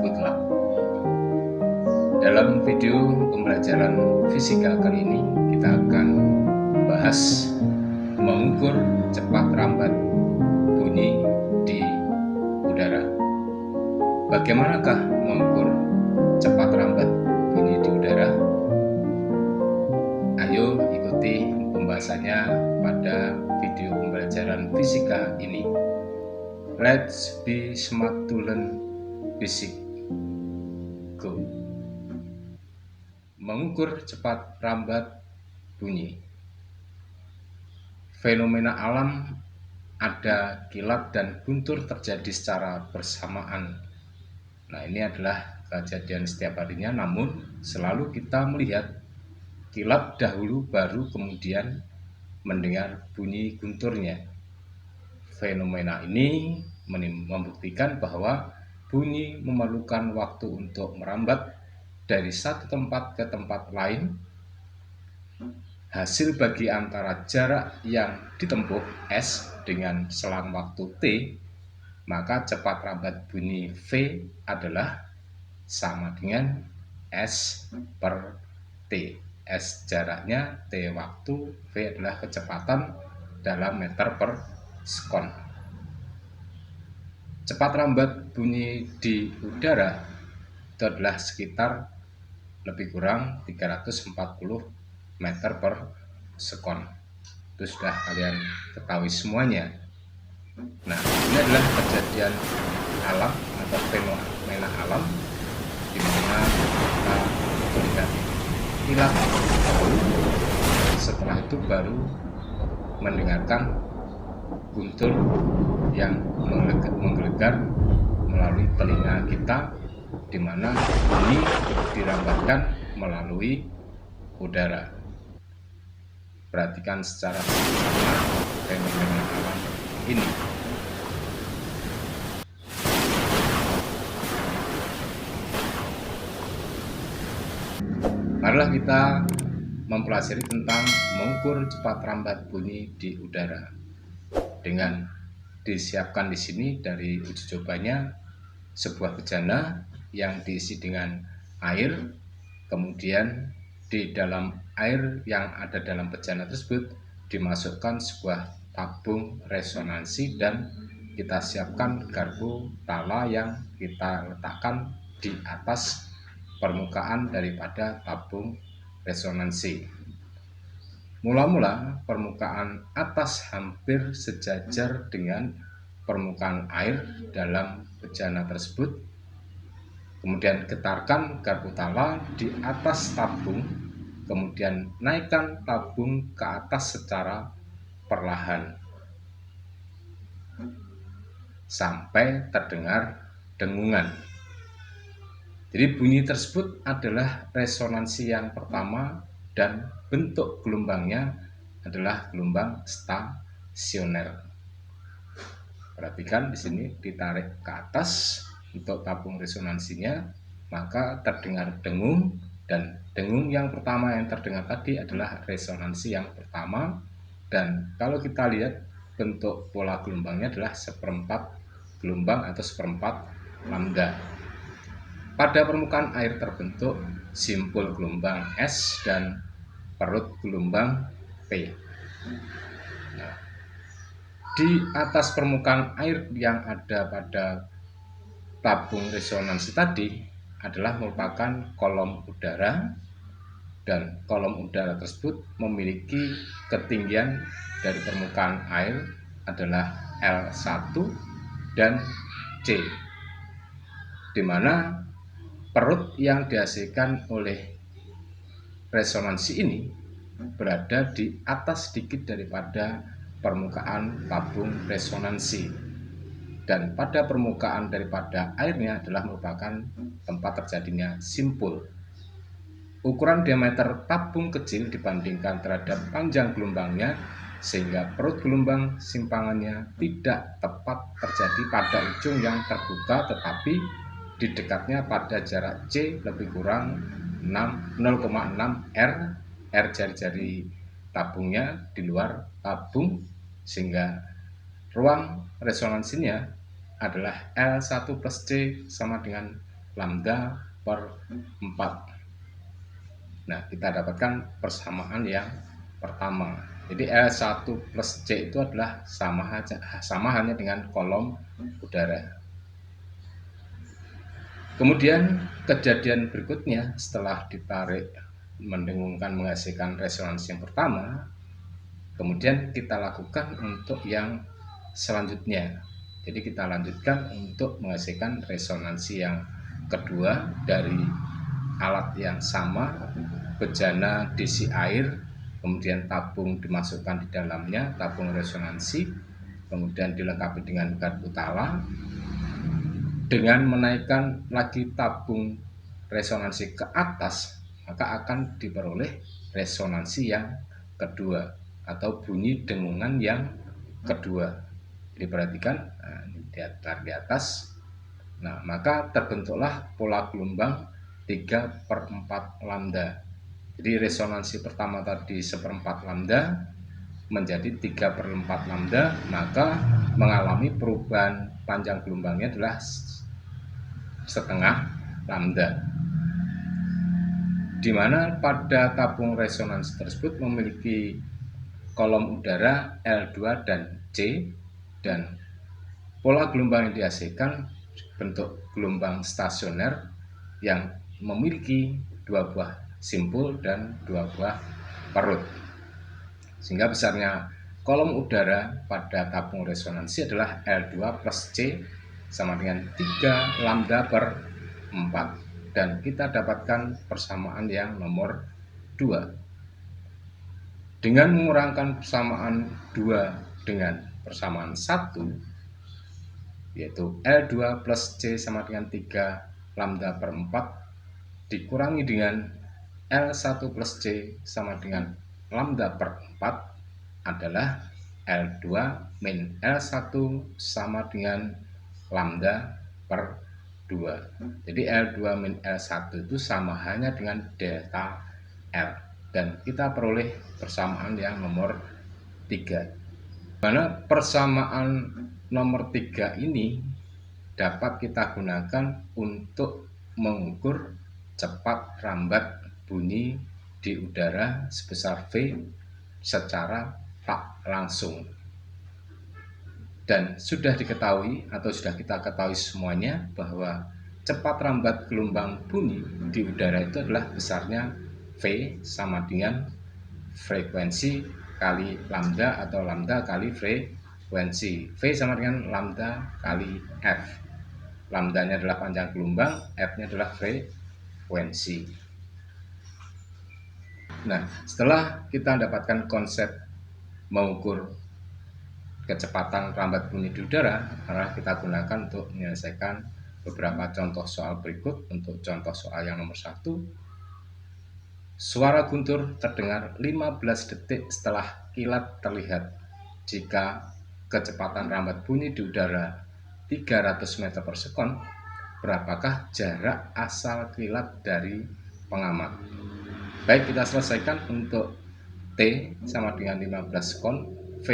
good luck. Dalam video pembelajaran fisika kali ini kita akan bahas mengukur cepat rambat bunyi di udara. Bagaimanakah mengukur cepat rambat bunyi di udara? Ayo ikuti pembahasannya pada video pembelajaran fisika ini. Let's be smart to learn physics. Go. Mengukur cepat rambat bunyi. Fenomena alam ada kilat dan guntur terjadi secara bersamaan. Nah, ini adalah kejadian setiap harinya, namun selalu kita melihat kilat dahulu baru kemudian mendengar bunyi gunturnya. Fenomena ini membuktikan bahwa bunyi memerlukan waktu untuk merambat dari satu tempat ke tempat lain. Hasil bagi antara jarak yang ditempuh S dengan selang waktu T, maka cepat rambat bunyi V adalah sama dengan S per T. S jaraknya, T waktu, V adalah kecepatan dalam meter per sekon. Cepat rambat bunyi di udara itu adalah sekitar lebih kurang 340 meter per sekon. Itu sudah kalian ketahui semuanya. Nah, ini adalah kejadian alam atau fenomena alam di mana kita melihat kilat dahulu, setelah itu baru mendengarkan guntur yang menggelegar melalui telinga kita, di mana bunyi dirambatkan melalui udara. Perhatikan secara bersama fenomena alam ini. Marilah kita mempelajari tentang mengukur cepat rambat bunyi di udara. Dengan disiapkan di sini dari uji cobanya sebuah bejana yang diisi dengan air, kemudian di dalam air yang ada dalam bejana tersebut dimasukkan sebuah tabung resonansi dan kita siapkan garpu tala yang kita letakkan di atas permukaan daripada tabung resonansi. Mula-mula permukaan atas hampir sejajar dengan permukaan air dalam bejana tersebut. Kemudian getarkan garpu tala di atas tabung, kemudian naikkan tabung ke atas secara perlahan sampai terdengar dengungan. Jadi bunyi tersebut adalah resonansi yang pertama dan bentuk gelombangnya adalah gelombang stasioner. Perhatikan di sini ditarik ke atas untuk tabung resonansinya, maka terdengar dengung, dan dengung yang pertama yang terdengar tadi adalah resonansi yang pertama. Dan kalau kita lihat bentuk pola gelombangnya adalah seperempat gelombang atau seperempat lambda. Pada permukaan air terbentuk simpul gelombang S dan perut gelombang P. Nah, di atas permukaan air yang ada pada tabung resonansi tadi adalah merupakan kolom udara, dan kolom udara tersebut memiliki ketinggian dari permukaan air adalah L1 dan C, di mana perut yang dihasilkan oleh resonansi ini berada di atas sedikit daripada permukaan tabung resonansi, dan pada permukaan daripada airnya adalah merupakan tempat terjadinya simpul. Ukuran diameter tabung kecil dibandingkan terhadap panjang gelombangnya, sehingga perut gelombang simpangannya tidak tepat terjadi pada ujung yang terbuka, tetapi di dekatnya pada jarak C lebih kurang 0,6 R jari-jari tabungnya di luar tabung, sehingga ruang resonansinya adalah L1 plus C sama dengan lambda per 4. Nah, kita dapatkan persamaan yang pertama. Jadi L1 plus C itu adalah sama hanya dengan kolom udara. Kemudian kejadian berikutnya setelah ditarik mendengungkan menghasilkan resonansi yang pertama, kemudian kita lakukan untuk yang selanjutnya. Jadi kita lanjutkan untuk menghasilkan resonansi yang kedua dari alat yang sama, bejana diisi air, kemudian tabung dimasukkan di dalamnya, tabung resonansi, kemudian dilengkapi dengan garpu tala. Dengan menaikkan lagi tabung resonansi ke atas, maka akan diperoleh resonansi yang kedua atau bunyi dengungan yang kedua. Diperhatikan, nah, di atas. Nah, maka terbentuklah pola gelombang 3/4 lambda. Jadi resonansi pertama tadi 1/4 lambda menjadi 3/4 lambda, maka mengalami perubahan panjang gelombangnya adalah setengah lambda, di mana pada tabung resonansi tersebut memiliki kolom udara L2 dan C, dan pola gelombang yang dihasilkan bentuk gelombang stasioner yang memiliki dua buah simpul dan dua buah perut, sehingga besarnya kolom udara pada tabung resonansi adalah L2 plus C sama dengan 3 lambda per 4, dan kita dapatkan persamaan yang nomor 2. Dengan mengurangkan persamaan 2 dengan persamaan 1, yaitu L2 plus C sama dengan 3 lambda per 4 dikurangi dengan L1 plus C sama dengan lambda per 4 adalah L2 min L1 sama dengan lambda per 2. Jadi L2 min L1 itu sama hanya dengan delta L, dan kita peroleh persamaan yang nomor 3. Mana persamaan nomor 3 ini dapat kita gunakan untuk mengukur cepat rambat bunyi di udara sebesar V secara tak langsung. Dan sudah diketahui atau sudah kita ketahui semuanya bahwa cepat rambat gelombang bunyi di udara itu adalah besarnya V sama dengan frekuensi kali lambda atau lambda kali frekuensi. V sama dengan lambda kali F. Lambdanya adalah panjang gelombang, F-nya adalah frekuensi. Nah, setelah kita dapatkan konsep mengukur kecepatan rambat bunyi di udara, maka kita gunakan untuk menyelesaikan beberapa contoh soal berikut. Untuk contoh soal yang nomor 1, suara guntur terdengar 15 detik setelah kilat terlihat. Jika kecepatan rambat bunyi di udara 300 meter per sekon, berapakah jarak asal kilat dari pengamat? Baik, kita selesaikan. Untuk T sama dengan 15 sekon, V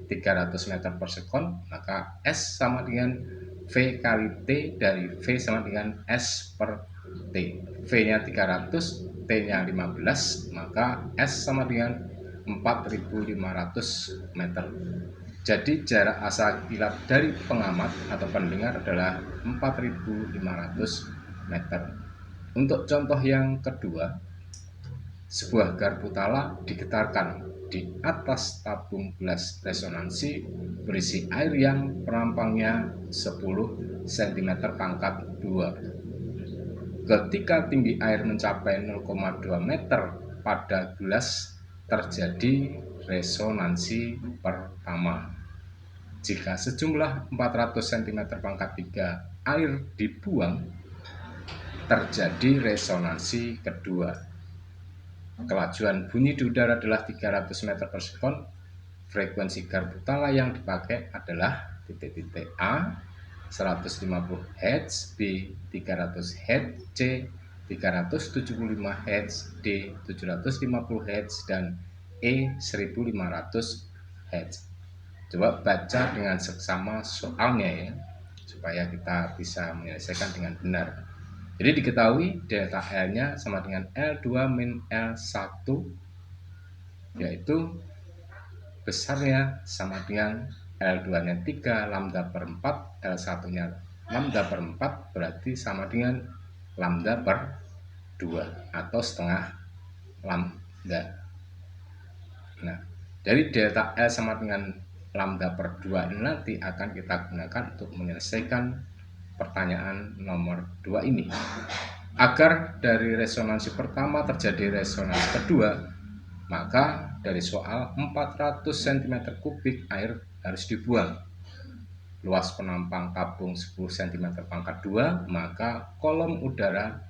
300 meter per sekon, maka S sama dengan V kali T dari V sama dengan S per T. V-nya 300, T-nya 15, maka S sama dengan 4.500 meter. Jadi jarak asal kilat dari pengamat atau pendengar adalah 4.500 meter. Untuk contoh yang kedua, sebuah garpu tala digetarkan di atas tabung gelas resonansi berisi air yang perampangnya 10 cm pangkat 2. Ketika tinggi air mencapai 0,2 meter pada gelas, terjadi resonansi pertama. Jika sejumlah 400 cm pangkat 3 air dibuang, terjadi resonansi kedua. Kelajuan bunyi di udara adalah 300 meter per sekon. Frekuensi garpu tala yang dipakai adalah titik-titik A 150 Hz, B 300 Hz, C 375 Hz, D 750 Hz, dan E 1500 Hz. Coba baca dengan seksama soalnya ya, supaya kita bisa menyelesaikan dengan benar. Jadi diketahui delta L-nya sama dengan L2 min L1, yaitu besarnya sama dengan L2-nya 3 lambda per 4, L1-nya lambda per 4, berarti sama dengan lambda per 2 atau setengah lambda. Nah, dari delta L sama dengan lambda per 2 ini nanti akan kita gunakan untuk menyelesaikan pertanyaan nomor 2 ini. Agar dari resonansi pertama terjadi resonansi kedua, maka dari soal 400 cm kubik air harus dibuang. Luas penampang tabung 10 cm pangkat 2, maka kolom udara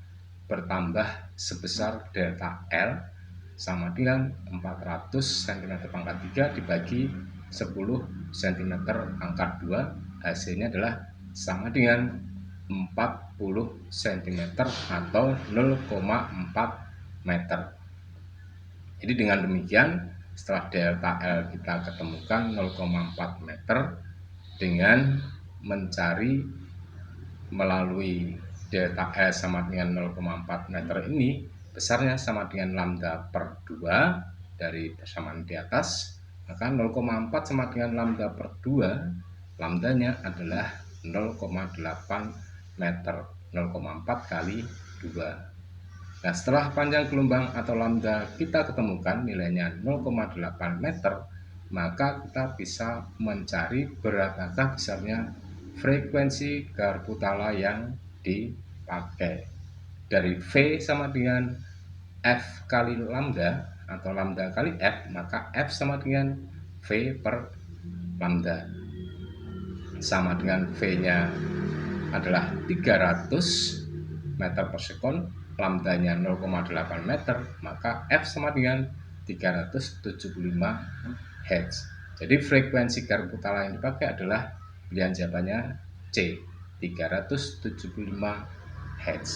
bertambah sebesar delta L sama dengan 400 cm pangkat 3 dibagi 10 cm pangkat 2, hasilnya adalah sama dengan 40 cm atau 0,4 meter. Jadi dengan demikian, setelah delta L kita ketemukan 0,4 meter, dengan mencari melalui delta L sama dengan 0,4 meter ini, besarnya sama dengan lambda per 2 dari persamaan di atas, maka 0,4 sama dengan lambda per 2, lambdanya adalah 0,8 meter, 0,4 kali 2. Nah, setelah panjang gelombang atau lambda kita ketemukan nilainya 0,8 meter, maka kita bisa mencari berapakah besarnya frekuensi Garputala yang dipakai. Dari V sama dengan F kali lambda atau lambda kali F, maka F sama dengan V per lambda. Sama dengan V-nya adalah 300 meter per sekon, lambdanya 0,8 meter, maka F sama dengan 375 Hz. Jadi frekuensi Garputala yang dipakai adalah pilihan jawabannya C, 375 Hz.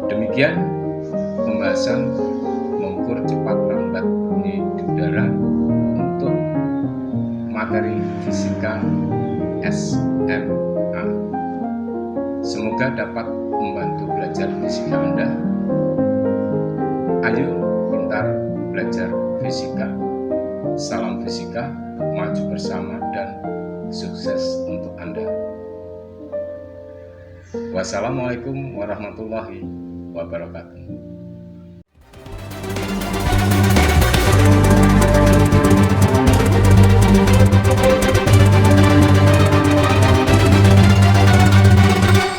Demikian pembahasan mengukur cepat lambat bunyi di udara untuk materi fisika SMA. Semoga dapat membantu belajar fisika Anda. Ayo pintar belajar fisika. Salam fisika, maju bersama dan sukses untuk Anda. Wassalamualaikum warahmatullahi wabarakatuh.